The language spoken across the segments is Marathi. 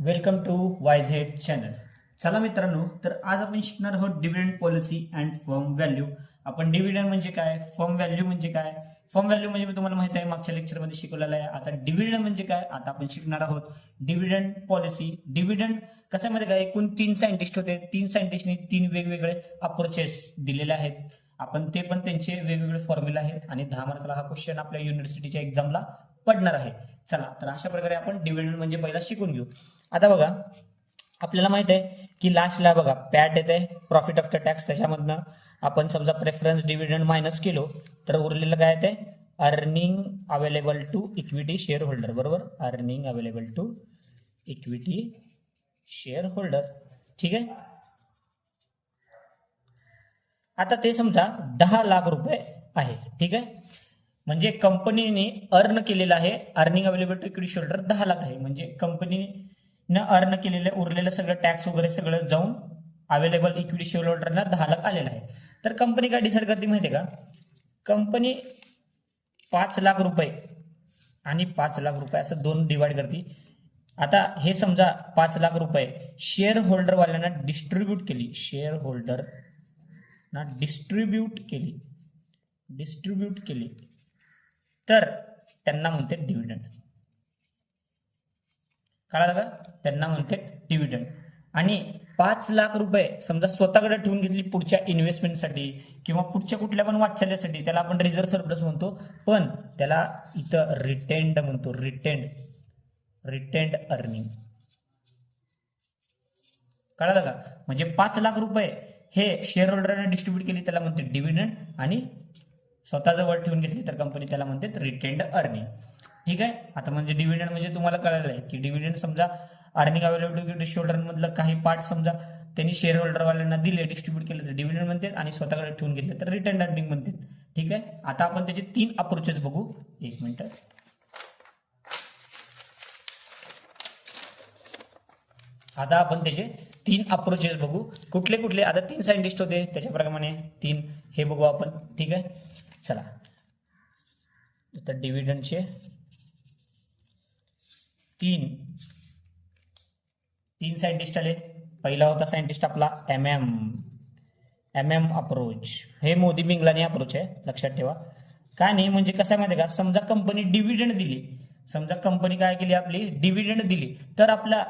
Welcome to वायझेड channel. चला मित्रांनो, तर आज आपण शिकणार आहोत dividend policy and firm value. आपण डिव्हिडंड म्हणजे काय, फर्म व्हॅल्यू म्हणजे काय. फर्म व्हॅल्यू म्हणजे मी तुम्हाला माहिती आहे, मागच्या लेक्चरमध्ये शिकवलेलं आहे. आता डिव्हिडंड म्हणजे काय, आता आपण शिकणार आहोत डिव्हिडंड पॉलिसी. डिव्हिडंड कसं माहिती काय, एकूण 3 सायंटिस्ट होते. 3 सायंटिस्टनी 3 वेगवेगळे अप्रोचेस दिलेले आहेत. आपण ते पण त्यांचे वेगवेगळे फॉर्म्युला आहेत आणि 10 मार्काला हा क्वेश्चन आपल्या युनिव्हर्सिटीच्या एक्झामला पडणार आहे. चला, तर अशा प्रकारे आपण डिव्हिडंड म्हणजे पहिला शिकून घेऊ. आता बघा, आपल्याला माहित आहे की लास्टला बघा पॅट येते, प्रॉफिट आफ्टर टॅक्स. त्याच्यामधनं आपण समजा प्रेफरन्स डिव्हिडंड मायनस केलो तर उरलेलं काय येते, earning available to equity share holder. बरोबर, earning available to equity share holder. ठीक आहे. आता ते समजा 10 लाख रुपये आहे. ठीक आहे, म्हणजे कंपनीने अर्न केलेलं आहे, earning available to equity share holder 10 lakh आहे. म्हणजे कंपनीनं अर्न केलेलं उरलेलं सगळं टॅक्स वगैरे सगळं जाऊन अवेलेबल इक्विटी शेअर होल्डरला 10 लाख आलेलं आहे. तर कंपनी काय डिसाईड करते माहितीये का, कंपनी 5 लाख रुपये आणि 5 लाख रुपये असं दोन डिवाइड करते. आता हे समजा 5 लाख रुपये शेअर होल्डर वाल्यांना डिस्ट्रीब्यूट केली, शेअर होल्डर ना डिस्ट्रीब्यूट केली तर त्यांना म्हणते डिव्हिडंड. कळालं का, त्यांना म्हणते डिव्हिडंड. आणि 5 लाख रुपये समजा स्वतःकडे ठेवून घेतली पुढच्या इन्व्हेस्टमेंटसाठी किंवा पुढच्या कुठल्या पण वाटचालीसाठी, त्याला आपण रिझर्व्ह सरप्लस म्हणतो, पण त्याला इथं रिटेंड म्हणतो. Retained earning. कळालं का, म्हणजे 5 लाख रुपये हे शेअर होल्डरने डिस्ट्रीब्यूट केली त्याला म्हणते डिव्हिडंड, आणि स्वतःजवळ ठेवून घेतली तर कंपनी त्याला म्हणते रिटेंड अर्निंग. ठीक आहे. आता म्हणजे डिव्हिडंड म्हणजे तुम्हाला कळालं आहे की डिव्हिडंड समजा earning available to share holder मधलं काही पार्ट समजा त्यांनी शेअर होल्डरवाल्यांना दिले, डिस्ट्रीब्यूट केले तर डिव्हिडंड म्हणते, आणि स्वतःकडे ठेवून घेतले तर रिटेंड अर्निंग म्हणते. ठीक आहे. आता आपण त्याचे 3 अप्रोचेस बघू. एक मिनिट. आता आपण त्याचे 3 अप्रोचेस बघू. कुठले कुठले, आता 3 सायंटिस्ट होते त्याच्याप्रमाणे 3 हे बघू आपण. ठीक आहे. चला, तर डिव्हिडंडचे 3 सायंटिस्ट आले. पहिला होता सायंटिस्ट आपला एम एम अप्रोच. हे मोदी बिंगलानी अप्रोच आहे, लक्षात ठेवा. काय नाही म्हणजे कसं आहे माहिती का, समजा कंपनी डिव्हिडंड दिली, समजा कंपनी काय केली आपली डिव्हिडंड दिली, तर आपल्या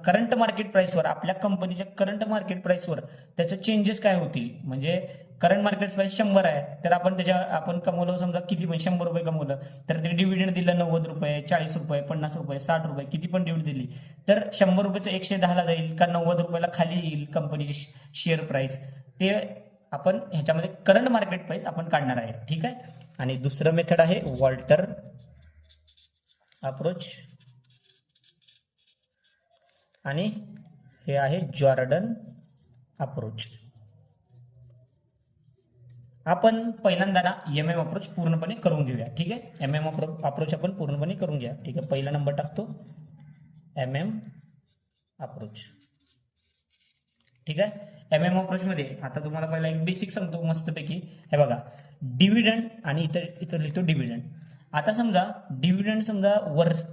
करंट मार्केट प्राइसवर, आपल्या कंपनीच्या करंट मार्केट प्राइसवर त्याचे चेंजेस काय होतील. म्हणजे करंट मार्केट प्राइस 100 आहे, तर आपण कमवलं समजा किती, पण 100 रुपये कमवलं, तर ते डिव्हिडंड दिलं 90 रुपये, 40 रुपये, 50 रुपये, 60 रुपये, किती पण डिव्हिडंड दिली, तर 100 रुपयाचं 110 ला जाईल का 90 रुपयाला खाली येईल कंपनीची शेअर प्राइस. ते आपण ह्याच्यामध्ये करंट मार्केट प्राइस आपण काढणार आहे. ठीक आहे. आणि दुसरं मेथड आहे वॉल्टर अप्रोच, आणि हे आहे जॉर्डन अप्रोच. आपण पहिल्यांदा ना एम एम अप्रोच पूर्णपणे करून घेऊया. ठीक आहे. एम एम अप्रोच आपण पूर्णपणे करून घ्या. ठीक आहे. पहिला नंबर टाकतो एम एम अप्रोच. ठीक आहे. एम एम अप्रोच मध्ये आता तुम्हाला पहिला एक बेसिक सांगतो मस्तपैकी. हे बघा, डिव्हिडंड, आणि इथं लिहितो डिव्हिडंड. आता समजा डिव्हिडंड समजा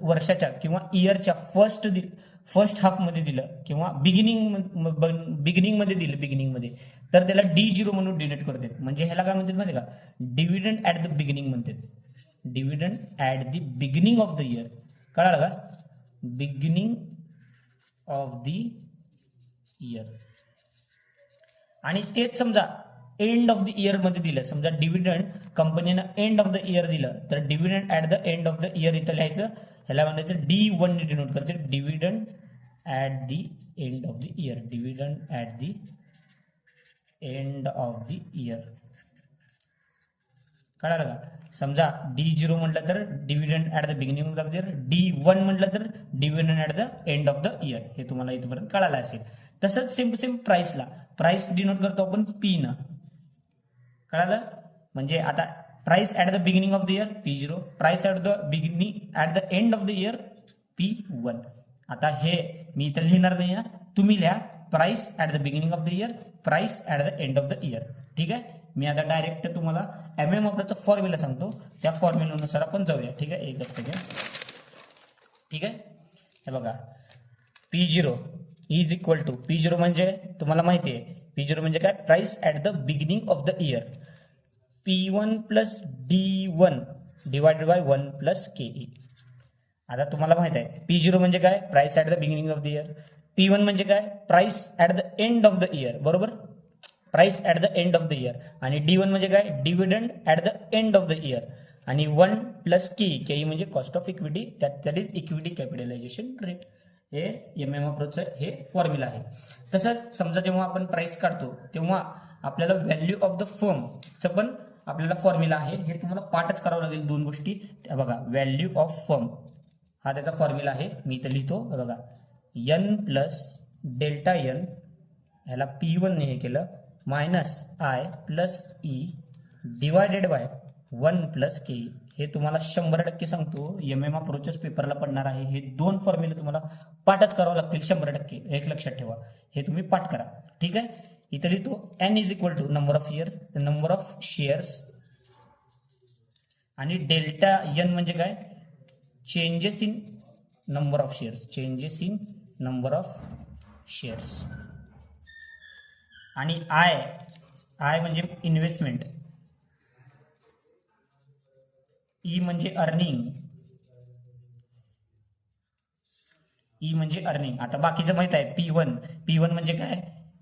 वर्षाच्या किंवा इयरच्या फर्स्ट हाफ मध्ये दिलं किंवा बिगिनिंग मध्ये दिलं, बिगिनिंग मध्ये, तर त्याला D0 म्हणून डिनोट करतात. म्हणजे ह्याला काय म्हणतात माहिती का, डिव्हिडंड ऍट द बिगिनिंग म्हणतात. Dividend at the beginning of the year. कळालं का, बिगिनिंग ऑफ द इयर. आणि तेच समजा एंड ऑफ द इयर मध्ये दिलं, समजा डिव्हिडंड कंपनीनं एंड ऑफ द इयर दिलं, तर dividend at the end of the year इथं लिहायचं, ह्याला म्हणायचं D1 ने डिनोट करते, dividend at the end of the year. Dividend at the end of the year. कळालं का, समजा D0 म्हटलं तर dividend at the beginning of the year, D1 म्हटलं तर dividend at the end of the year. हे तुम्हाला इथपर्यंत कळालं असेल. तसंच सेम प्राइसला प्राइस डिनोट करतो आपण P न. कळालं, म्हणजे आता price at the beginning of the year P0, price at the end of the year P1. आता हे मी इथं लिहिणार नाही, तुम्ही लिहा price at the beginning of the year, price at the end of the year. ठीक आहे. मी आता डायरेक्ट तुम्हाला एम एम अप्रोचचा फॉर्म्युला सांगतो, त्या फॉर्म्युल्यानुसार आपण जाऊया. ठीक आहे. एकच सेकंड. ठीक आहे. हे बघा, P0 is equal to, P0 म्हणजे तुम्हाला माहिती आहे, P0 म्हणजे काय, price at the beginning of the year, P1 plus D1 divided by 1 plus KE. आता तुम्हाला माहित आहे P0 म्हणजे काय, price at the beginning of the year, P1 म्हणजे काय, price at the end of the year, बरोबर, price at the end of the year, आणि D1 म्हणजे काय, dividend at the end of the year, आणि 1 प्लस KE म्हणजे cost of equity, that is equity capitalisation rate. हे MM अप्रोचचं हे फॉर्म्युला आहे. तसंच समजा जेव्हा आपण प्राइस काढतो तेव्हा आपल्याला व्हॅल्यू ऑफ द फर्मचं पण आपल्याला फॉर्म्युला आहे, हे तुम्हाला पाठच करावं लागेल. दोन गोष्टी त्या बघा, व्हॅल्यू ऑफ फर्म हा त्याचा फॉर्म्युला आहे, मी इथं लिहितो बघा, N प्लस डेल्टा N, ह्याला P1 ने हे केलं, minus I plus E divided by 1 plus KE. हे तुम्हाला 100% सांगतो, MM अप्रोचेस पेपरला पडणार आहे. हे दोन फॉर्म्युले तुम्हाला पाठच करावं लागतील 100%, एक लक्षात ठेवा, हे तुम्ही पाठ करा, ठीक आहे. इथे लिहितो N is equal to number of years, number of shares, आणि डेल्टा N म्हणजे काय, changes in number of shares, changes in number of shares, आणि I म्हणजे इन्व्हेस्टमेंट, E म्हणजे अर्निंग, E म्हणजे अर्निंग. आता बाकीचं माहित आहे, P1 म्हणजे काय,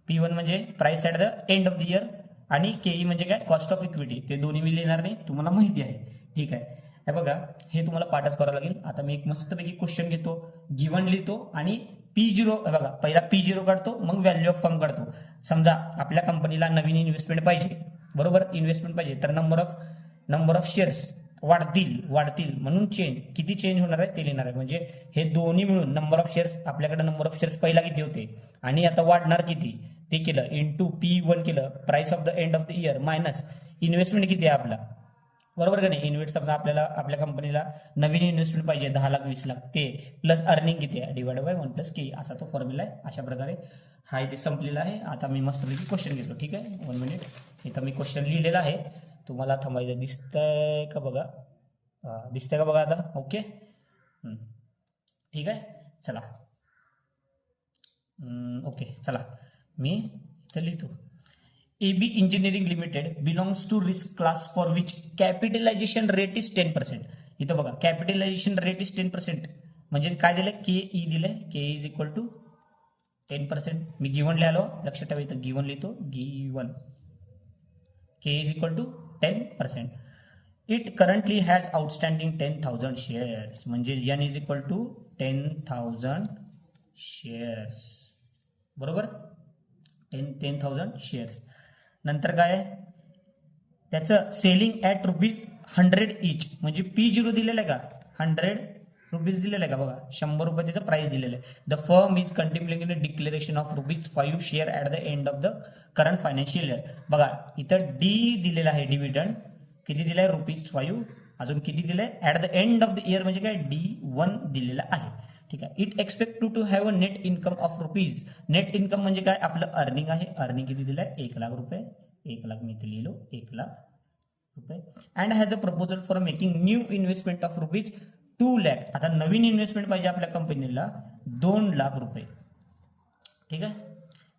P1 म्हणजे price at the end of the year, आणि KE म्हणजे काय, कॉस्ट ऑफ इक्विटी. ते दोन्ही मी लिहिणार नाही, तुम्हाला माहिती आहे, ठीक आहे. हे बघा, हे तुम्हाला पाठच करावं लागेल. आता मी एक मस्तपैकी क्वेश्चन घेतो, गिवन लिहितो, आणि P0 बघा, पहिला P0 काढतो, मग व्हॅल्यू ऑफ फर्म काढतो. समजा आपल्या कंपनीला नवीन इन्व्हेस्टमेंट पाहिजे, बरोबर, इन्व्हेस्टमेंट पाहिजे, तर नंबर ऑफ शेअर्स वाढतील म्हणून किती चेंज होणार आहे ते लिहिणार आहे. म्हणजे हे दोन्ही मिळून नंबर ऑफ शेअर्स, आपल्याकडे नंबर ऑफ शेअर्स पहिला किती होते आणि आता वाढणार किती ते केलं, इंटू P1 केलं, price of the end of the year, minus investment किती आहे आपला, बरोबर का नाही. इन्व्हेस्ट समजा आपल्याला आपल्या कंपनीला नवीन इन्व्हेस्टमेंट पाहिजे 10 लाख 20 लाख, ते प्लस अर्निंग किती आहे डिवाइड बाय 1 प्लस KE, असा तो फॉर्म्युला आहे. अशा प्रकारे हा इथे संपलेला आहे. आता मी मस्तपैकी क्वेश्चन घेतो, ठीक आहे, 1 मिनिट. इथं मी क्वेश्चन लिहिलेला आहे, तुम्हाला थांबायचं, दिसतंय का बघा, दिसतंय का बघा आता, ओके, ठीक आहे, चला, ओके, चला, मी इथं लिहितो, AB engineering limited belongs to risk class for which capitalization rate is 10%. इथं बघा, कॅपिटलायझेशन रेट इज 10%, म्हणजे काय दिलंय, KE दिलंय, KE इज इक्वल टू 10%. मी गिवन लिहिलो, लक्षात ठेवा, इथं गिवन लिहितो, given, KE is equal to 10%. It currently has outstanding 10,000 shares, म्हणजे N is equal to 10,000 shares, बरोबर, 10,000 शेअर्स. नंतर काय, त्याचं सेलिंग ॲट ₹100 इच, म्हणजे P0 दिलेलं आहे का, 100 रुपीज दिलेलं आहे का बघा, 100 रुपये त्याचं प्राइस दिलेलं आहे. The firm is कंटिन्युइंग in declaration of ₹5 share at the end of the current financial year. बघा, इथं D दिलेला आहे, डिव्हिडंड किती दिलाय, ₹5, अजून किती दिलंय, at the end of the year म्हणजे काय, D1 दिलेला आहे, ठीक आहे. It expect to have a net income of ₹. Net income म्हणजे काय, आपलं अर्निंग आहे, अर्निंग किती दिलंय, 1 लाख रुपये, 1 लाख मी इथे लिहिलो, 1 लाख रुपये. And has a proposal for making new investment of ₹2 lakh. आता नवीन इन्व्हेस्टमेंट पाहिजे आपल्या कंपनीला 2 लाख रुपये, ठीक आहे,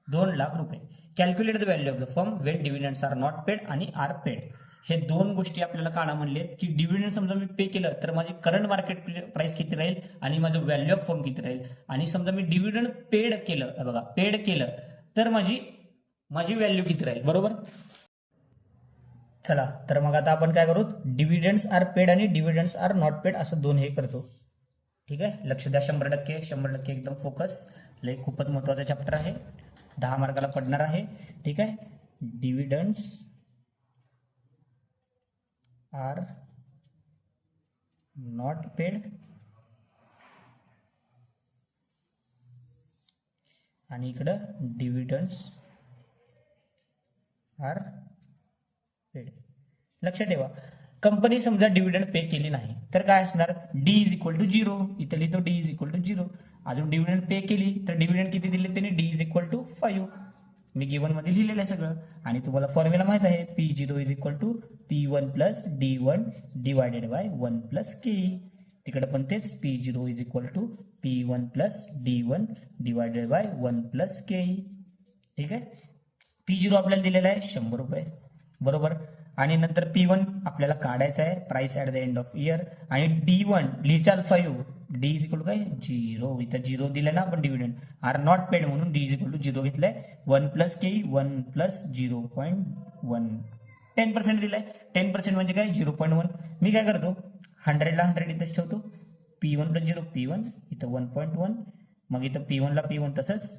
2 लाख रुपये. Calculate the value of the firm when dividends are not paid आणि आर पेड. हे दोन गोष्टी आपल्याला काढा म्हणले, की डिव्हिडंड समजा मी पे केलं तर माझी करंट मार्केट प्राइस किती राहील आणि माझं व्हॅल्यू ऑफ फर्म किती राहील, आणि समजा मी डिव्हिडंड पेड केलं, बघा पेड केलं तर माझी व्हॅल्यू किती राहील, बरोबर. चला, तर मग आता आपण काय करू, डिव्हिडंड्स आर पेड आणि डिव्हिडंड्स आर नॉट पेड असं दोन हे करतो, ठीक आहे. लक्ष द्या, 100% एकदम फोकस, लय खूपच महत्वाचा चॅप्टर आहे, 10 मार्काला पडणार आहे, ठीक आहे. डिव्हिडंड्स आर नॉट पेड आणि इकडं डिव्हिडंड्स आर पेड. लक्षात ठेवा, कंपनी समजा डिव्हिडंड पे केली नाही तर काय असणार, D इज इक्वल टू 0, इथे लिहितो D इज इक्वल टू 0. अजून डिव्हिडंड पे केली तर डिव्हिडंड किती दिले त्यांनी, D इज इक्वल टू 5. मी गिवन मध्ये लिहिलेलं आहे सगळं, आणि तुम्हाला फॉर्म्युला माहित आहे, P0 is equal to P1 plus D1 divided by 1 plus KE. तिकडे पण तेच P0 is equal to P1 plus D1 divided by 1 plus KE. ठीक आहे. P0 आपल्याला दिलेला आहे 100 रुपये, बरोबर. आणि नंतर P1 आपल्याला काढायचं आहे, price at the end of year. आणि D1 लिहिचाल 5, D इज इक्वल टू काय 0, इथं 0 दिलं ना आपण डिव्हिडंड, आर नॉट पेड म्हणून D इज इक्वल टू 0 घेतलंय. 1 प्लस KE 1 प्लस 0.1, 10% दिलंय. 10% म्हणजे काय 0.1. मी काय करतो 100ला 100 इथंच ठेवतो. P1 प्लस 0 P1, इथं 1.1, मग इथं P1 ला P1 तसंच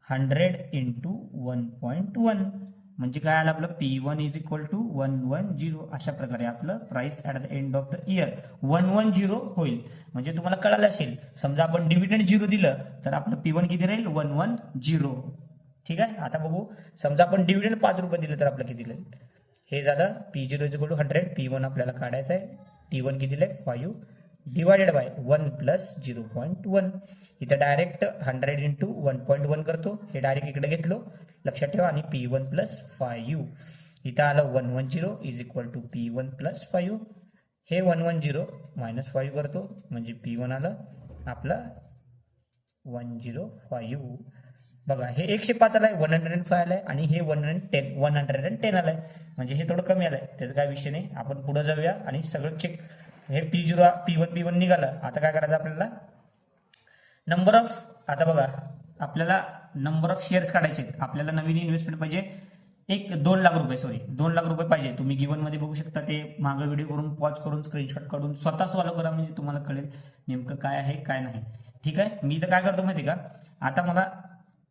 100 इंटू 1.1 म्हणजे काय आलं आपलं P1 इज इक्वल टू 110. अशा प्रकारे आपलं price at the end of the year 110 होईल. म्हणजे तुम्हाला कळालं असेल, समजा आपण डिव्हिडंड 0 दिलं तर आपलं P1 किती राहील 110. ठीक आहे. आता बघू, समजा आपण डिव्हिडंड 5 रुपये दिलं तर आपलं किती राहील. हे झालं P0 is equal to 100, P1 आपल्याला काढायचं आहे, T1 किती दिलंय 5 डिवायडेड बाय 1 प्लस 0.1. इथं डायरेक्ट 100 इंटू 1.1 करतो, हे डायरेक्ट इकडे घेतलो, लक्षात ठेवा. आणि P1 प्लस 5 इथं आलं 110 is equal to P1 plus 5. हे 110 मायनस 5 करतो म्हणजे P1 आलं आपलं 105. बघा हे 105 आलाय, 105 आलाय, आणि हे 110 आलाय, म्हणजे हे थोडं कमी आलंय. त्याचा काय विषय नाही, आपण पुढे जाऊया आणि सगळं चेक. हे P0 P1 निघालं. आता काय करायचं आपल्याला नंबर ऑफ, आता बघा आपल्याला नंबर ऑफ शेअर्स काढायचे. आपल्याला नवीन इन्व्हेस्टमेंट पाहिजे 2 लाख रुपये, सॉरी 2 लाख रुपये पाहिजे. तुम्ही गिवन मध्ये बघू शकता, ते मागं व्हिडिओ करून पॉज करून स्क्रीनशॉट काढून स्वतः सॉल्व करा, म्हणजे तुम्हाला कळेल नेमकं काय आहे काय नाही. ठीक आहे. मी तर काय करतो माहिती का, आता मला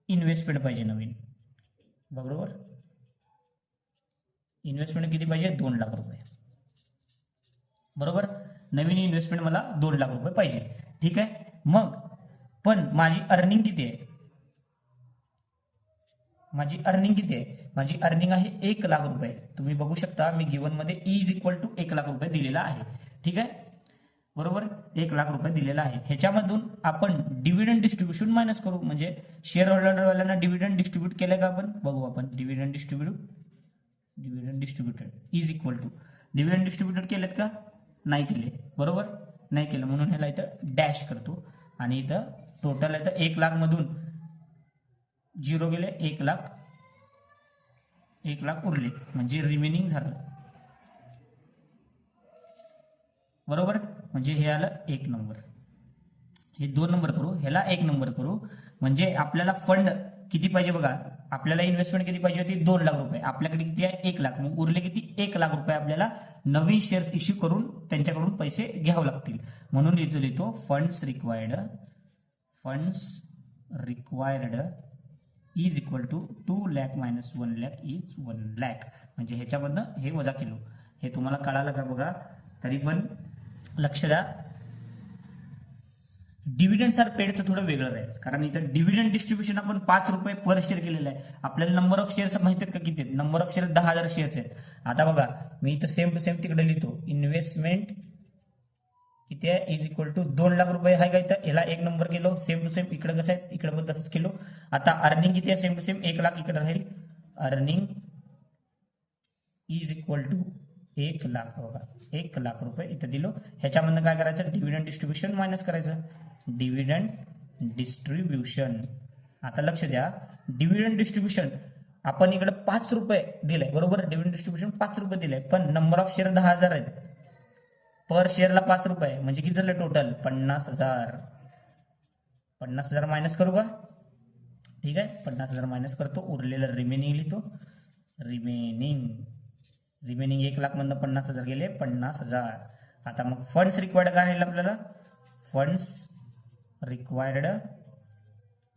इन्व्हेस्टमेंट पाहिजे नवीन, बरोबर. इन्व्हेस्टमेंट किती पाहिजे 2 लाख रुपये, बरोबर. नवीन इन्व्हेस्टमेंट मला 2 लाख रुपये पाहिजे. ठीक आहे. मग पण माझी अर्निंग किती आहे, माझी अर्निंग आहे 1 लाख रुपये. तुम्ही बघू शकता मी गिवन मध्ये E is equal to 1 lakh रुपये दिलेला आहे. ठीक आहे, बरोबर. 1 लाख रुपये दिलेला आहे. ह्याच्यामधून आपण डिव्हिडंड डिस्ट्रीब्युशन मायनस करू, म्हणजे शेअर होल्डरवाल्यांना डिव्हिडंड डिस्ट्रीब्यूट केलं का आपण बघू. आपण dividend distributed is equal to dividend distributed केलेत का, नाही केले, बरोबर, नाही केलं, म्हणून ह्याला इथं डॅश करतो. आणि इथं टोटल इथं 1 लाख मधून 0 गेले, 1 लाख उरले, म्हणजे रिमेनिंग झालं, बरोबर. म्हणजे हे आलं 1 नंबर, हे 2 नंबर करू, ह्याला 1 नंबर करू. म्हणजे आपल्याला फंड किती पाहिजे बघा, आपल्याला इन्व्हेस्टमेंट किती पाहिजे होती 2 लाख रुपये, आपल्याकडे किती आहे 1 लाख, मग उरले किती 1 लाख रुपये आपल्याला नवीन शेअर्स इश्यू करून त्यांच्याकडून पैसे घ्यावे लागतील. म्हणून लिहितो funds required is equal to 2 lakh minus 1 lakh is 1 lakh. म्हणजे ह्याच्यामधनं हे वजा केलो. हे तुम्हाला कळालं का बघा, तरी पण लक्ष द्या. डिव्हिडंड्स आर पेडचं थोडं वेगळं राहील, कारण इथं डिव्हिडंड डिस्ट्रीब्युशन आपण 5 रुपये पर शेअर केलेलं आहे. आपल्याला नंबर ऑफ शेअर्स माहिती आहेत का किती आहेत, नंबर ऑफ शेअर्स 10,000 शेअर्स आहेत. आता बघा मी इथं सेम टू सेम तिकडे लिहितो, इन्व्हेस्टमेंट किती आहे इज इक्वल टू 2 लाख रुपये आहे का, इथं याला 1 नंबर केलो, सेम टू सेम इकडे कसं आहे इकडे पण तसंच केलो. आता अर्निंग किती आहे, सेम टू सेम 1 लाख इकडे राहील, earning is equal to 1 lakh, बघा 1 लाख रुपये इथं दिलो. ह्याच्यामधनं काय करायचं, डिव्हिडंड डिस्ट्रीब्युशन मायनस करायचं, डिव्हिडंड डिस्ट्रीब्युशन. आता लक्ष द्या, डिव्हिडंड डिस्ट्रीब्युशन आपण इकडे 5 रुपये दिले, बरोबर. डिव्हिडंड डिस्ट्रीब्युशन 5 रुपये दिले, पण नंबर ऑफ शेअर 10,000 आहेत, पर शेअरला 5 रुपये, म्हणजे किती झालं टोटल 50,000. 50,000 मायनस करू का, ठीक आहे. 50,000 मायनस करतो, उरलेलं रिमेनिंग लिहितो. रिमेनिंग 1 लाख मधनं 50,000 गेले, 50,000. आता मग फंड्स रिक्वायर्ड काय आहे आपल्याला, फंड्स रिक्वायर्ड,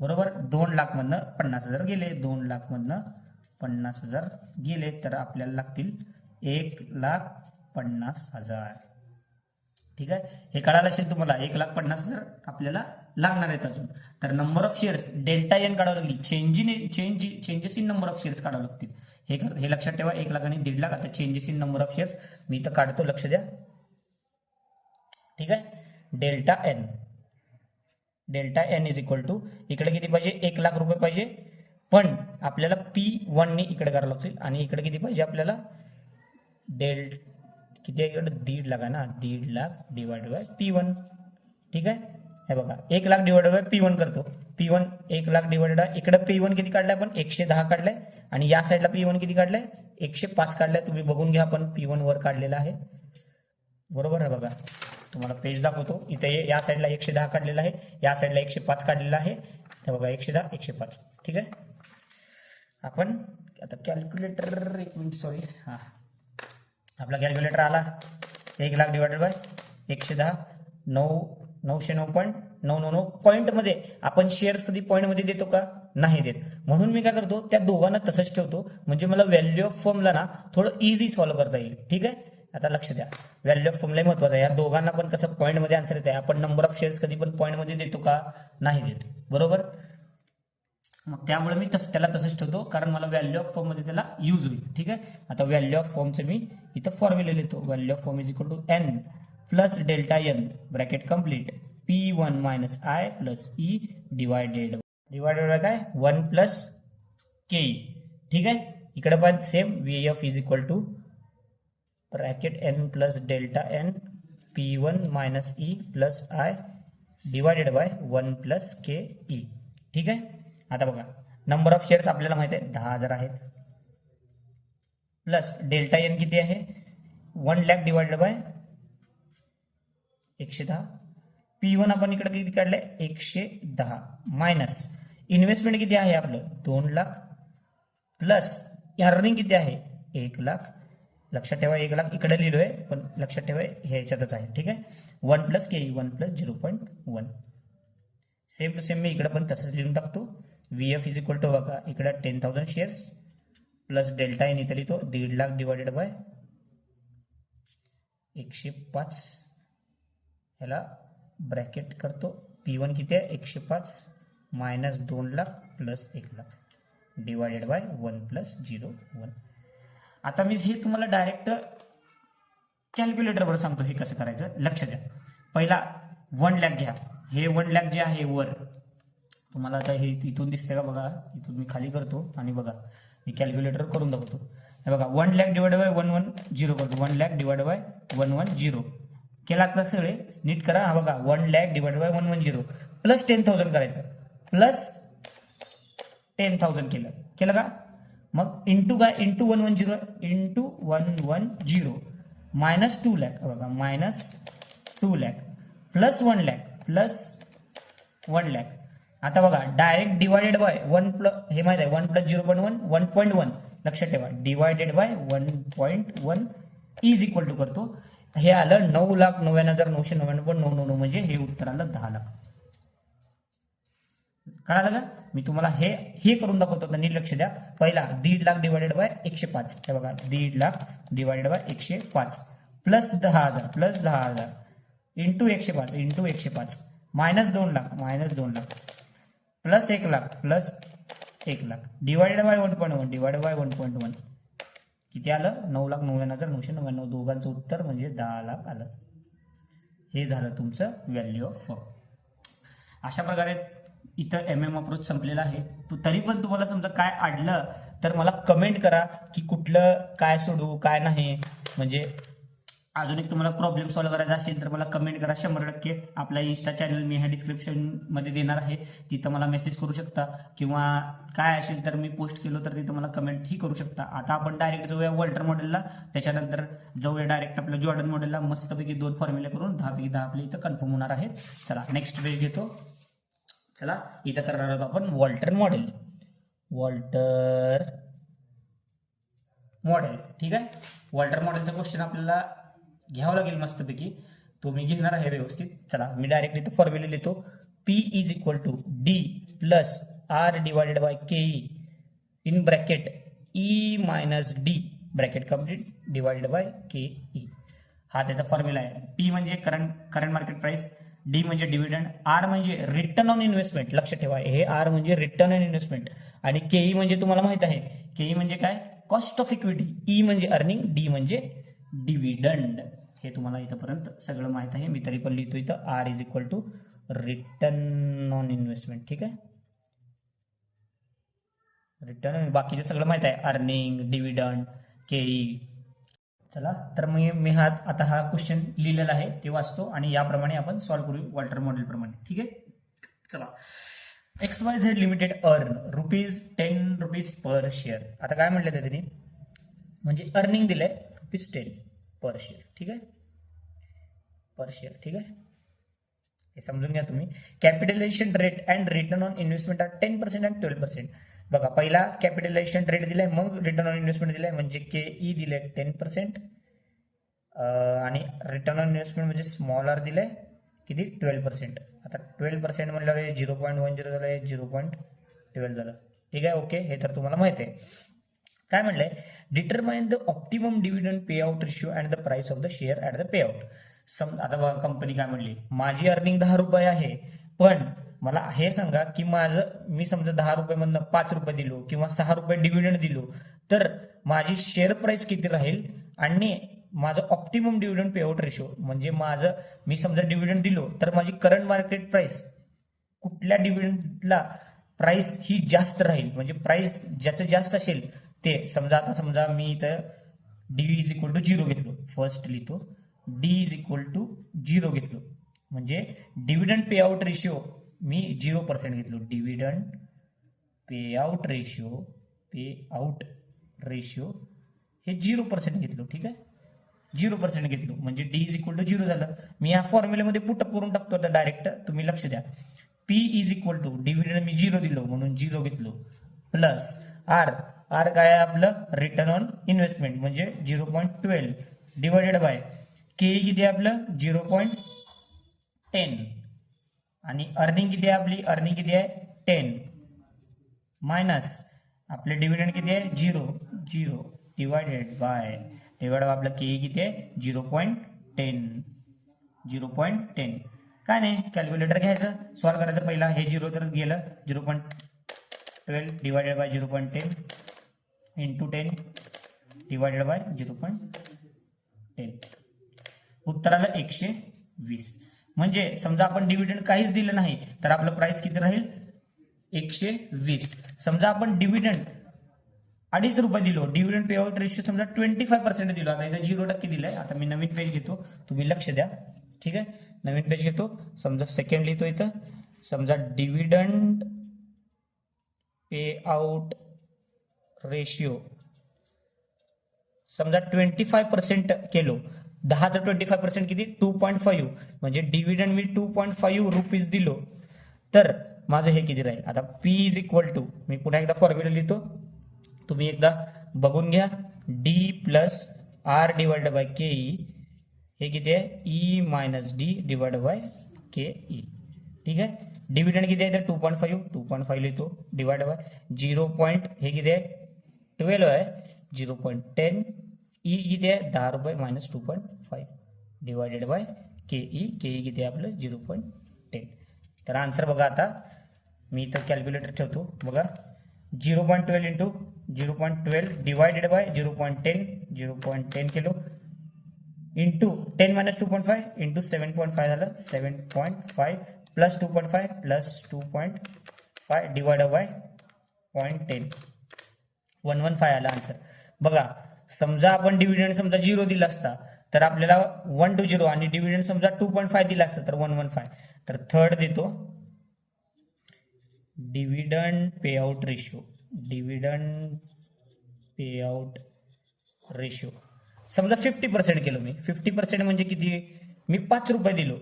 बरोबर. 2 लाख मधनं 50,000 गेले, 2 लाख मधनं 50,000 गेले, तर आपल्याला लागतील 1,50,000. ठीक आहे. हे कळालं असेल तुम्हाला, 1,50,000 आपल्याला लागणार आहेत अजून. तर number of shares delta N काढावं लागेल, changes in number of shares काढावं लागतील. हे लक्षात ठेवा, 1 लाख आणि 1.5 लाख. आता changes in number of shares मी इथं काढतो, लक्ष द्या. ठीक आहे. Delta N is equal to इकडे किती पाहिजे 1 लाख रुपये पाहिजे, पण आपल्याला P1 ने इकडे करावं लागतील. आणि इकडे किती पाहिजे आपल्याला, किती आहे इकडे 1.5 लाख आहे ना, 1.5 लाख डिवाइड बाय P1. ठीक आहे. हे बघा 1,00,000 डिवाइडेड बाय P1 करतो. P1 1,00,000 डिवाइडेड आहे. इकडे P1 किती काढलाय आपण 110 काढलाय आणि या साईडला P1 किती काढलाय 105 काढलाय. तुम्ही बघून घ्या, आपण P1 वर काढलेला आहे बरोबर आहे. बघा तुम्हाला पेज दाखवतो. इथे या साईडला 110 काढलेला आहे, या साईडला 105 काढलेला आहे. तर बघा 110 105 ठीक आहे. आपण आता कॅल्क्युलेटर एक मिनिट सॉरी हां आपला कॅल्क्युलेटर आला 1,00,000 डिवाइडेड बाय 110 909.999 पॉईंटमध्ये. आपण शेअर्स कधी पॉईंटमध्ये देतो का? नाही देत. म्हणून मी काय करतो त्या दोघांना तसंच ठेवतो, म्हणजे मला व्हॅल्यू ऑफ फर्मला ना थोडं इझी सॉल्व्ह करता येईल. ठीक आहे. आता लक्ष द्या, व्हॅल्यू ऑफ फर्मला महत्वाचं आहे. या दोघांना पण कसं पॉईंटमध्ये आन्सर येते. आपण नंबर ऑफ शेअर्स कधी पण पॉईंटमध्ये देतो का? नाही देत बरोबर. मग त्यामुळे मी त्याला तसंच ठेवतो, कारण मला व्हॅल्यू ऑफ फॉर्म मध्ये त्याला यूज होईल. ठीक आहे. आता व्हॅल्यू ऑफ फॉर्मचं मी इथं फॉर्म्युला लिहितो. Value of form is equal to N plus delta N bracket complete P1 minus I plus E divided by काय 1 प्लस के. ठीक आहे. इकडे पण same VF is equal to bracket N plus delta N P1 minus E plus I divided by 1 plus K E. ठीक आहे. आता बघा नंबर ऑफ शेअर्स आपल्याला माहिती आहे 10,000 आहेत, प्लस डेल्टा एन किती आहे 1,00,000 डिवाइडेड बाय 110. P1 आपण इकडे किती काढलंय 110 मायनस इन्व्हेस्टमेंट किती आहे आपलं 2,00,000 प्लस अर्निंग किती आहे 1,00,000. लक्षात ठेवा 1,00,000 इकडे लिहिलोय पण लक्षात ठेवा हे ह्याच्यातच आहे. ठीक आहे. 1 plus K 1 plus 0.1. Same to same मी इकडे पण तसंच लिहून टाकतो. VF इज इक्वल टू बघा इकडे 10,000 शेअर्स प्लस डेल्टा एन इथे लिहितो 1,50,000 डिवायडेड बाय 105. ह्याला ब्रॅकेट करतो. P1 किती आहे 105 minus 2,00,000 plus 1,00,000 divided by 1 plus 0.1. आता मी हे तुम्हाला डायरेक्ट कॅल्क्युलेटरवर सांगतो हे कसं करायचं. लक्ष द्या. पहिला 1,00,000 घ्या. हे 1,00,000 जे आहे वर तुम्हाला आता हे इथून दिसते का बघा. इथून मी खाली करतो आणि बघा मी कॅल्क्युलेटर करून दाखवतो. हे बघा 1,00,000 डिवाइडेड बाय 110 करतो. 1,00,000 डिवाइडेड बाय 110 केला का सगळे नीट करा. हा बघा 1,00,000 डिवाइडेड बाय 110 प्लस 10,000 करायचं. प्लस 10,000 केलं का. मग इंटू काय इंटू 110 इंटू 110 मायनस 2,00,000 बघा मायनस 2,00,000 प्लस 1,00,000 प्लस 1,00,000. आता बघा डायरेक्ट डिवायडेड बाय 1 प्लस हे माहिती आहे 1 प्लस 0.1 1.1. लक्षात ठेवा divided by 1.1 is equal to करतो. हे आलं 9,99,999.999 म्हणजे हे उत्तर आलं 10,00,000. कळालं का. मी तुम्हाला हे करून दाखवतो. नीट लक्ष द्या. पहिला 1,50,000 डिवायडेड बाय 105. हे बघा 1,50,000 divided by 105 plus 10,000 into 105 minus 2,00,000 plus 1,00,000 divided by 1.1 किती आलं 9,99,999. दोघांचं उत्तर म्हणजे 10,00,000 आलं. हे झालं तुमचं व्हॅल्यू ऑफ फर्म. अशा प्रकारे इथं MM अप्रोच संपलेला आहे. तरी पण तुम्हाला समजा काय अडलं तर मला कमेंट करा की कुठलं काय सोडू काय नाही. म्हणजे अजून एक तुम्हाला प्रॉब्लेम सॉल्व्ह करायचा असेल तर मला कमेंट करा. 100% आपला इंस्टा चॅनल मी ह्या डिस्क्रिप्शनमध्ये देणार आहे. तिथं मला मेसेज करू शकता किंवा काय असेल तर मी पोस्ट केलो तर तिथं मला कमेंट ही करू शकता. आता आपण डायरेक्ट जाऊया वॉल्टर मॉडेलला, त्याच्यानंतर जाऊया डायरेक्ट आपल्या जॉर्डन मॉडेलला. मस्तपैकी 2 फॉर्म्युले करून 10 पैकी 10 आपले इथं कन्फर्म होणार आहेत. चला नेक्स्ट पेज घेतो. चला इथं करणार आहोत आपण वॉल्टर मॉडेल. ठीक आहे. वॉल्टर मॉडेलचा क्वेश्चन आपल्याला घ्यावं लागेल मस्तपैकी. तो मी घेणार आहे व्यवस्थित. चला मी डायरेक्ट इथं फॉर्म्युला लिहितो. P is equal to D plus R divided by K in bracket E minus D bracket complete divided by K E. हा त्याचा फॉर्म्युला आहे. P म्हणजे करंट मार्केट प्राइस, D म्हणजे डिव्हिडंड, R म्हणजे रिटर्न ऑन इन्व्हेस्टमेंट. लक्ष ठेवा हे R म्हणजे रिटर्न ऑन इन्व्हेस्टमेंट आणि KE म्हणजे तुम्हाला माहित आहे KE म्हणजे काय कॉस्ट ऑफ इक्विटी, E म्हणजे अर्निंग, D म्हणजे डिव्हिडंड. हे तुम्हाला इथंपर्यंत सगळं माहित आहे. मी तरी पण लिहितो इथं R is equal to return on investment. ठीक आहे. रिटर्न बाकीचे सगळं माहित आहे अर्निंग डिव्हिडंड KE. चला तर मी आता हा क्वेश्चन लिहिलेला आहे ते वाचतो आणि याप्रमाणे आपण सॉल्व्ह करू वॉल्टर मॉडेल प्रमाणे. ठीक आहे. चला. XYZ limited earn ₹10 per share. आता काय म्हटलं त्यांनी, म्हणजे अर्निंग दिलंय ₹10 पर शेअर. ठीक आहे, पर शेअर. ठीक आहे, हे समजून घ्या तुम्ही. Capitalization rate and return on investment are 10% and 12%. बघा, पहिला कॅपिटलायझेशन रेट दिलाय, मग रिटर्न ऑन इन्व्हेस्टमेंट दिलाय, म्हणजे KE दिलाय 10%, आणि रिटर्न ऑन इन्व्हेस्टमेंट म्हणजे स्मॉल आर दिलाय किती 12%. आता 12% म्हणल्यावर 0.10 झालं, 0.12 झालं. ठीक आहे, ओके, हे तर तुम्हाला माहिती आहे. काय म्हणलंय, determine the optimum dividend pay out ratio and the price of the share at the payout. आता बघा, कंपनी काय म्हणली, माझी अर्निंग ₹10 आहे, पण मला हे सांगा की मी समजा ₹10 मधनं ₹5 दिलो किंवा ₹6 डिव्हिडंड दिलो, तर माझी शेअर प्राइस किती राहील आणि माझं ऑप्टिमम डिव्हिडंड पे आउट रेशो, म्हणजे मी समजा डिव्हिडंड दिलो तर माझी करंट मार्केट प्राइस, कुठल्या डिव्हिडंडला प्राइस ही जास्त राहील, म्हणजे प्राइस ज्याचं जास्त असेल ते. समजा मी इथं D=0 घेतलो, फर्स्ट लिहितो, D=0 घेतलो, म्हणजे डिव्हिडंड पे आउट रेशिओ मी 0% घेतलो. डिव्हिडंड पे आउट रेशिओ हे 0% घेतलो. ठीक आहे, 0% घेतलो, म्हणजे D=0 झालं. मी या फॉर्म्युलेमध्ये पुटअप करून टाकतो आता डायरेक्ट, तुम्ही लक्ष द्या. P डिव्हिडंड मी 0 दिलो म्हणून 0 घेतलो, प्लस आर काय आहे आपलं, रिटर्न ऑन इन्व्हेस्टमेंट, म्हणजे 0.12 डिवायडेड बाय KE किती आहे आपलं 0.10, आणि अर्निंग किती आहे आपली, अर्निंग किती आहे 10, मायनस आपले डिव्हिडंड किती आहे 0 डिवायडेड बाय आपलं KE किती आहे 0.10. काय नाही, कॅल्क्युलेटर घ्यायचं, सॉल्व्ह करायचं. पहिला हे 0 तर गेलं, 0.12 divided by 0.10 into 10 divided by 0.10, उत्तर आलं 120. म्हणजे समजा आपण डिव्हिडंड काहीच दिलं नाही तर आपलं प्राइस किती राहील 120. समजा आपण डिव्हिडंड ₹2.5 दिलो, डिव्हिडंड पे आउट रेशिओ समजा 25% दिलो, आता इथं 0% दिलंय. आता मी नवीन पेज घेतो, तुम्ही लक्ष द्या. ठीक आहे, नवीन पेज घेतो, समजा सेकंड लिहितो इथं. समजा डिव्हिडंड पे आउट रेशिओ समजा 25% केलो, 10चं 25% किती 2.5, म्हणजे डिव्हिडंड मी ₹2.5 दिलो, तर माझं हे किती राहील. आता P मी पुन्हा एकदा फॉर्म्युला लिहितो, तुम्ही एकदा बघून घ्या. D+R डिवायडेड बाय KE हे किती आहे E-D डिवायडेड बाय KE. ठीक आहे, डिव्हिडंड किती आहे तर 2.5 लिहितो, डिवायड बाय 0. हे किती आहे 12 आहे, 0.10. E किती आहे ₹10 मायनस 2.5 डिवायडेड बाय KE किती आहे आपलं 0.10. तर आन्सर बघा, आता मी इथं कॅल्क्युलेटर ठेवतो, बघा 0.12 into 0.12 divided by 0.10 kilo into 10 minus 2.5 into 7.5 झालं, 7.5 प्लस 2.5 प्लस 2.5 डिवायडेड बाय 0.10, 115 आला आन्सर. बघा, समजा आपण डिव्हिडंड समजा 0 दिला असता तर आपल्याला 120, आणि डिव्हिडंड समजा 2.5 दिला असता तर 115. तर थर्ड देतो, डिव्हिडंड पे आउट रेशिओ समजा 50% केलो मी. 50% म्हणजे किती, मी ₹5 दिलो,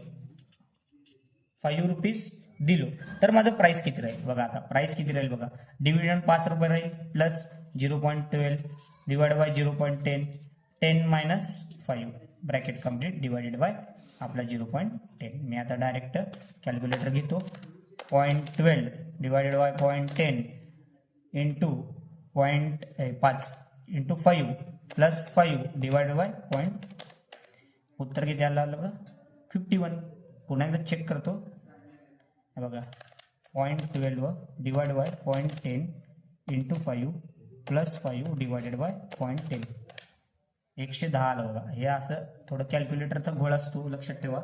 ₹5 दिलो, तर माझं प्राइस किती राहील बघा. आता प्राइस किती राहील बघा, डिव्हिडंड ₹5 राहील, plus 0.12 divided by 0.10, 10 minus 5 bracket complete divided bye आपला 0.10. मी आता डायरेक्ट कॅल्क्युलेटर घेतो, 0.12 divided by 0.10 into 5 into 5 plus 5 divided by उत्तर किती आलं बघा 51. पुन्हा एकदा चेक करतो, बघा 0.12 divide by 0.10 into 5 plus 5 divided by 0.10, 110 आलं बघा. हे असं थोडं कॅल्क्युलेटरचा घोळ असतो, लक्षात ठेवा,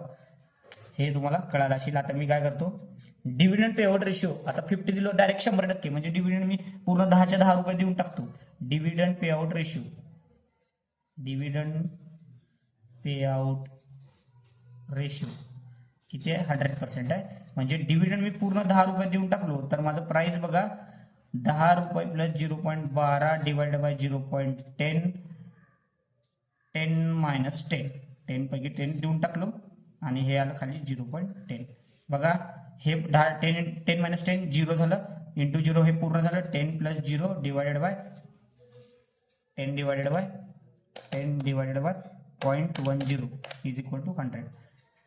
हे तुम्हाला कळालं असेल. आता मी काय करतो, डिव्हिडंड पे आउट रेशिओ आता 50 दिलो, डायरेक्ट 100%, म्हणजे डिव्हिडंड मी पूर्ण 10च्या ₹10 देऊन टाकतो. डिव्हिडंड पे आउट रेशिओ डिव्हिडंड पे आउट रेशो किती आहे 100% आहे. म्हणजे डिव्हिडंड मी पूर्ण 10 रुपये देऊन टाकलो तर माझं प्राइस बघा 10 रुपये प्लस 0.12 डिवाइडेड बाय 0.10 10 मायनस 10 पैकी 10 देऊन टाकलो आणि हे आलं खाली 0.10. बघा हे 10 मायनस 10 0 झालं इंटू 0 हे पूर्ण झालं 10 plus 0 divided by 10 divided by 0.10 is equal to 100.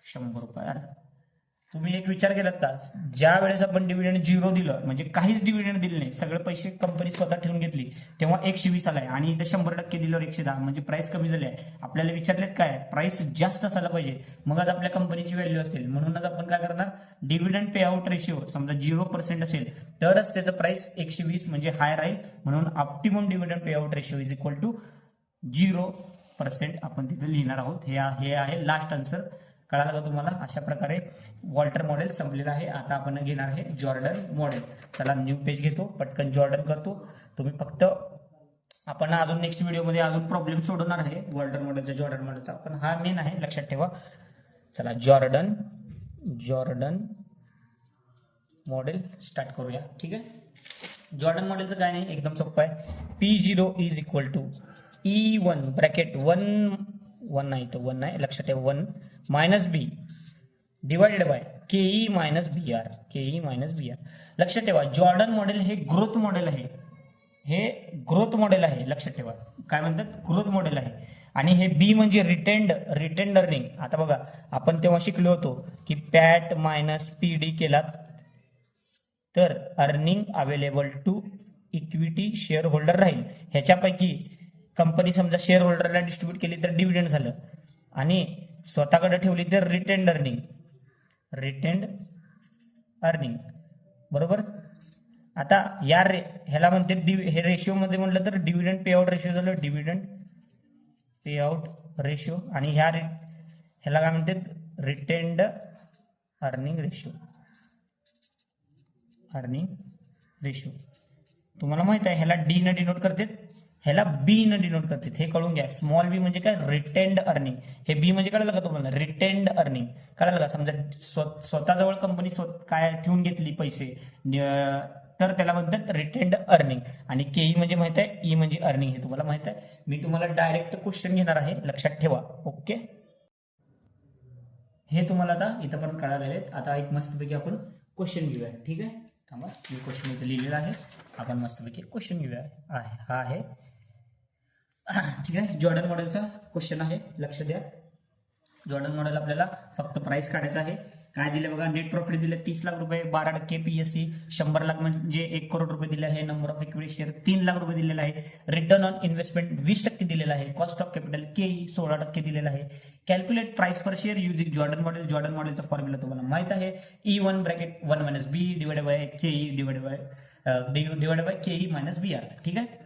100 रुपये आला. तुम्ही एक विचार केलात का ज्या वेळेस आपण डिव्हिडंड 0 दिलं म्हणजे काहीच डिव्हिडंड दिले नाही सगळे पैसे कंपनी स्वतः ठेवून घेतली तेव्हा 120 आलाय आणि इथं 100% दिल्यावर 110 म्हणजे प्राइस कमी झाली आहे. आपल्याला विचारलेत काय प्राइस जास्त असायला पाहिजे मगच आपल्या कंपनीची व्हॅल्यू असेल. म्हणूनच आपण काय करणार डिव्हिडंड पे आउट रेशिओ समजा 0% असेल तरच त्याचं प्राइस 120 म्हणजे हाय राहील. म्हणून optimum dividend pay out ratio is equal to 0% आपण तिथे लिहिणार आहोत. हे आहे लास्ट आन्सर. कळालं का तुम्हाला. अशा प्रकारे वॉल्टर मॉडेल संपलेलं आहे. आता आपण घेणार आहे जॉर्डन मॉडेल. चला न्यू पेज घेतो पटकन जॉर्डन करतो. तुम्ही फक्त आपण अजून नेक्स्ट व्हिडिओमध्ये अजून प्रॉब्लेम सोडवणार आहे वॉल्टर मॉडेलचा जॉर्डन मॉडेलचा पण हा मेन आहे लक्षात ठेवा. चला जॉर्डन मॉडेल स्टार्ट करूया. ठीक आहे. जॉर्डन मॉडेलचं काय नाही एकदम सोपं आहे. P0 is equal to E1 bracket 1 नाही तर 1 नाही लक्षात ठेवा 1 minus B divided by KE minus B R लक्षात ठेवा. जॉर्डन मॉडेल हे ग्रोथ मॉडेल आहे. लक्षात ठेवा काय म्हणतात ग्रोथ मॉडेल आहे. आणि हे बी म्हणजे रिटेंड अर्निंग. आता बघा आपण तेव्हा शिकलो होतो की पॅट मायनस पीडी केला तर earning available to equity share holder राहील. ह्याच्यापैकी कंपनी समजा शेअर होल्डरला डिस्ट्रीब्यूट केली तर डिव्हिडंड झालं आणि स्वतःकडे ठेवली तर रिटेंड अर्निंग बरोबर. आता या ह्याला म्हणते हे रेशिओ मध्ये म्हटलं तर डिव्हिडंड पे आउट रेशिओ झालं डिव्हिडंड पे आउट रेशिओ आणि ह्याला काय म्हणतात रिटेंड अर्निंग रेशिओ. तुम्हाला माहित आहे ह्याला डी न डिनोट करतात ह्याला बी न डिनोट करतात हे कळून घ्या. स्मॉल बी म्हणजे काय रिटेंड अर्निंग. हे बी म्हणजे कळलं का तुम्हाला रिटेंड अर्निंग कळलं का. समजा स्वतःजवळ कंपनी काय ठेवून घेतली पैसे तर त्याला म्हणतात रिटेंड अर्निंग. आणि केई म्हणजे माहित आहे ई म्हणजे अर्निंग हे तुम्हाला माहित आहे. मी तुम्हाला डायरेक्ट क्वेश्चन घेणार आहे लक्षात ठेवा. ओके हे तुम्हाला आता इथं पण कळाले आहेत. आता एक मस्तपैकी आपण क्वेश्चन घेऊया. ठीक आहे थांबा मी क्वेश्चन इथे लिहिलेला आहे. आपण मस्तपैकी क्वेश्चन घेऊया. हा आहे ठीक आहे. जॉर्डन मॉडेलचा क्वेश्चन आहे लक्ष द्या. जॉर्डन मॉडेल आपल्याला फक्त प्राइस काढायचं आहे. काय दिले बघा नेट प्रॉफिट दिले 30 लाख रुपये 12% PSC 100 लाख म्हणजे 1 करोड रुपये दिले आहे. Number of equity share 3 lakh रुपये दिलेला आहे. रिटर्न ऑन इन्व्हेस्टमेंट 20% दिलेला आहे. कॉस्ट ऑफ कॅपिटल केई 16% दिलेला आहे. Calculate price per share using Jordan मॉडेलचा फॉर्म्युला तुम्हाला माहित आहे. E1 bracket 1 minus B divided by KE divided by KE minus B R. ठीक आहे.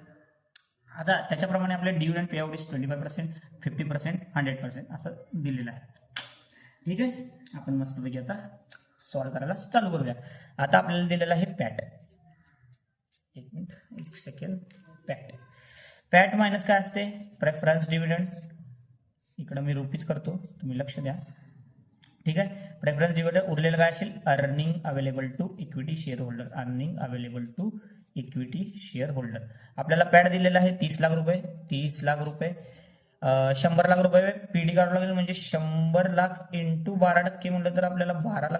आता त्याच्याप्रमाणे आपल्या डिव्हिडंड पे आउट इज 25%, 50%, 100% असं दिलेलं आहे. ठीक आहे. आपण मस्तपैकी आता सॉल्व्ह करायला चालू करूया. आता आपल्याला दिलेलं आहे पॅट. एक सेकंड. पॅट मायनस काय असते प्रेफरन्स डिव्हिडंड. इकडं मी रुपीज करतो तुम्ही लक्ष द्या. ठीक आहे. प्रेफरन्स डिव्हिडंड उरलेलं काय असेल earning available to equity share holder. आपल्याला पॅट दिलेला आहे 30 लाख रुपये 100 लाख रुपये पीडी काढावं लागेल म्हणजे 100 लाख इंटू 12% म्हणलं तर आपल्याला 12 लाख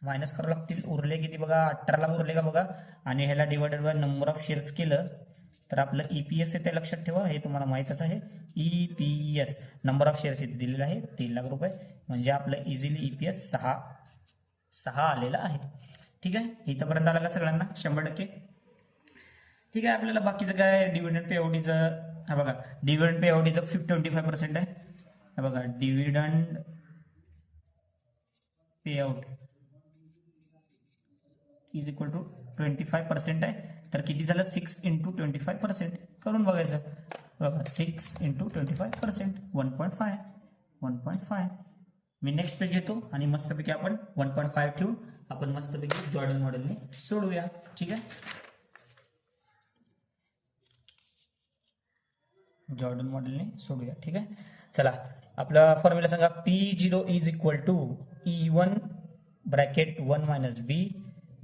मायनस करावं लागतील. उरले किती बघा 18 लाख उरले का बघा. आणि ह्याला divided by number of shares केलं तर आपलं EPS येते लक्षात ठेवा. हे तुम्हाला माहितच आहे. EPS नंबर ऑफ शेअर्स इथे दिलेला आहे 3 लाख रुपये म्हणजे आपलं इझिली EPS 6 आलेला आहे. ठीक आहे. इथंपर्यंत आला का सगळ्यांना 100%. ठीक आहे. आपल्याला बाकीचं काय डिव्हिडंड पे आउटचं हा बघा डिव्हिडंड पे आउट 25% आहे. हा बघा dividend pay out is equal to 25% आहे. तर किती झालं 6 इंटू 25% करून बघायचं. बघा 6 इंटू 25% 1.5. मी नेक्स्ट पेज घेतो आणि मस्तपैकी आपण 1.5 ठेवून आपण मस्तपैकी जॉर्डन मॉडेलने सोडवूया. ठीक आहे. जॉर्डन मॉडेलने सोडूया. ठीक आहे. चला आपला फॉर्म्युला सांगा. P0 is equal to E1 bracket 1 minus B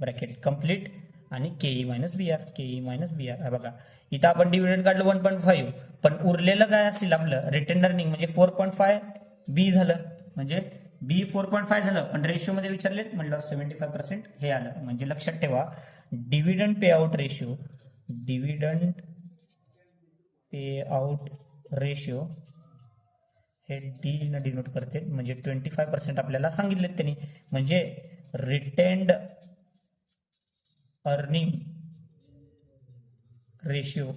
bracket complete आणि KE minus BR. KE minus BR. बघा इथं आपण डिव्हिडंड काढलं 1.5, पण उरलेलं काय असेल आपलं रिटर्न अर्निंग म्हणजे 4.5 बी झालं, म्हणजे बी 4.5 झालं, पण रेशिओ मध्ये विचारले म्हटल्यावर 75% हे आलं. म्हणजे लक्षात ठेवा डिव्हिडंड पे आउट रेशिओ, डिव्हिडंड पे आउट रेशिओ हे डी न डिनोट करते, म्हणजे 25% आपल्याला सांगितलेत त्यांनी. म्हणजे रिटेन्ड अर्निंग रेशिओ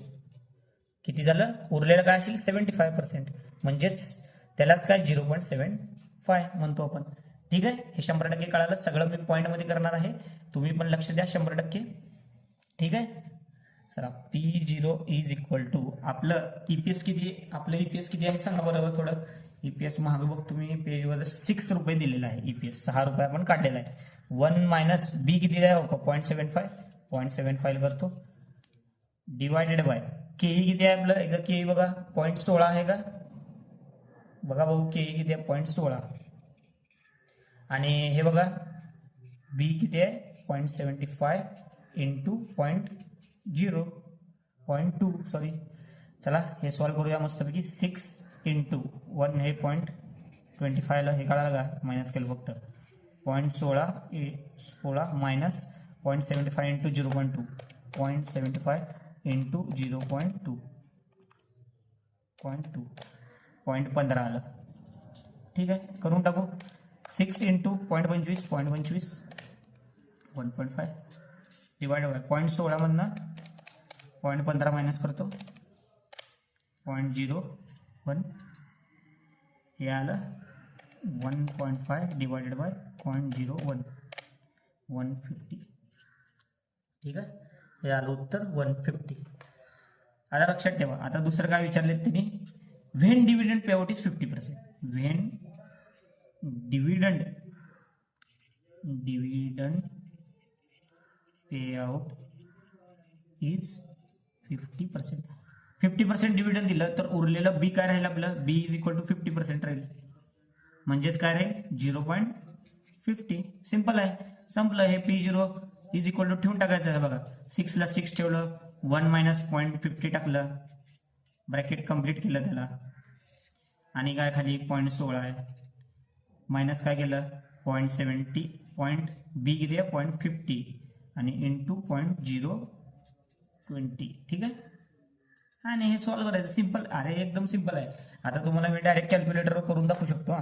किती झालं, उरलेलं काय असेल 75%, म्हणजेच त्यालाच काय 0.75 म्हणतो आपण. ठीक आहे. हे 100% कळालं. सगळं मी पॉईंट मध्ये करणार आहे, तुम्ही पण लक्ष द्या 100%. ठीक आहे. चला P0 इज इक्वल टू आपलं EPS किती आहे, आपलं EPS किती आहे सांगा बरोबर. थोडं EPS महाग बघतो मी पेजवर 6 रुपये दिलेला आहे. EPS 6 रुपये आपण काढलेला आहे. 1 मायनस बी किती आहे हो का 0.75 करतो डिवायडेड बाय KE किती आहे आपलं, एकदा KE बघा 0.16 आहे का, बघा भाऊ KE किती आहे 0.16, आणि हे बघा बी किती आहे 0.75 इंटू 0.2 सॉरी. चला हे सॉल्व करूया मस्तपैकी. 6 इंटू 1 हे 0.25 हे काढायला का मायनस केलं फक्त 0.16 मायनस 0.75 इंटू 0.2 0.75 इंटू 0.2 0.15 आलं. ठीक आहे. करून टाकू. 6 इंटू 0.25 1.5 डिवाइड बाय 0.16 मधनं 0.15 मायनस करतो 0.01 हे आलं 1.5 डिवायडेड बाय 0.01 150. ठीक आहे. हे आलं उत्तर 150. आता लक्षात ठेवा. आता दुसरं काय विचारले त्यांनी, when dividend pay out is 50%. When dividend pay out is 50%. 50% dividend दिलं तर उरलेलं बी काय राहील आपलं, बी इज इक्वल टू 50% राहील, म्हणजेच काय राहील 0.50. सिंपल आहे, संपलं. हे P0 इज इक्वल टू ठेवून टाकायचं आहे बघा. 6 ला 6 ठेवलं, 1 मायनस 0.50 टाकलं, ब्रॅकेट कम्प्लीट केलं त्याला, आणि काय खाली 0.16 आहे, मायनस काय केलं 0.70 बी किती आहे 0.50 आणि इंटू 0.20. ठीक आहे. आणि हे सॉल्व्ह करायचं सिंपल. अरे एकदम सिंपल आहे. आता तुम्हाला मी डायरेक्ट कॅल्क्युलेटरवर करून दाखवू शकतो.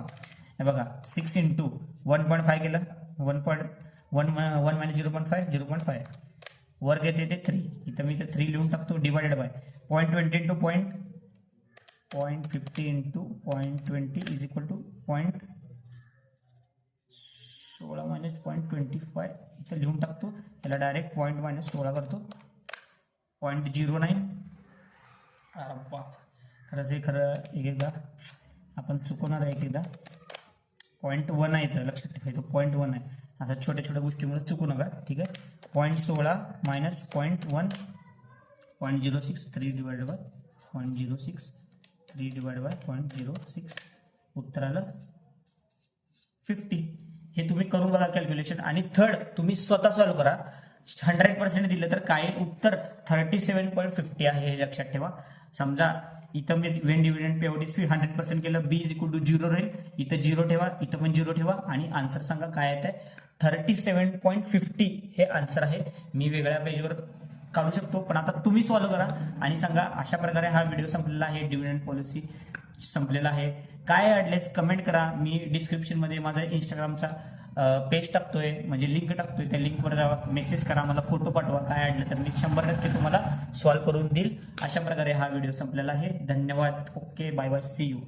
हे बघा 6 इंटू 1.5 केलं 1 मायनस 0.5 वर्ग येते ते 3, इथं मी 3 लिहून टाकतो divided by 0.20 into 0.50 into 0.20 is equal to 0.16 minus 0.25 इथं लिहून टाकतो. याला डायरेक्ट -16 करतो 0.09. बाप खरंच हे खरं एकदा आपण चुकवणार आहे. एकदा 0.1 आहे इथं लक्षात ठेवा. 0.1 आहे. असं छोट्या छोट्या गोष्टीमुळे चुकू नका. ठीक आहे. 0.16 minus 0.1 0.06 3 divided by 0.06 3 divided by 0.06 उत्तर आलं 50. हे तुम्ही करून बघा कॅल्क्युलेशन. आणि थर्ड तुम्ही स्वतः सॉल्व्ह करा. 100% दिलं तर काय उत्तर 37.50 आहे हे लक्षात ठेवा. समजा इथं me when dividend pay out is 100% केलं, बी इज इक्वल टू 0 राहील, इथं 0 ठेवा, इथं पण 0 ठेवा, आणि आन्सर सांगा काय येत आहे. 37.50 हे आन्सर आहे. मी वेगळ्या पेजवर काढू शकतो, पण आता तुम्ही सॉल्व्ह करा आणि सांगा. अशा प्रकारे हा व्हिडिओ संपलेला आहे. डिव्हिडंड पॉलिसी संपलेला आहे. काय अडलेस कमेंट करा. मी डिस्क्रिप्शनमध्ये माझा इंस्टाग्रामचा पेज टाकतोय, म्हणजे लिंक टाकतोय, त्या लिंकवर जावा, मेसेज करा, मला फोटो पाठवा. काय अडलं तर मी 100% तुम्हाला सॉल्व्ह करून देईल. अशा प्रकारे हा व्हिडिओ संपलेला आहे. धन्यवाद. Okay, bye bye, see you.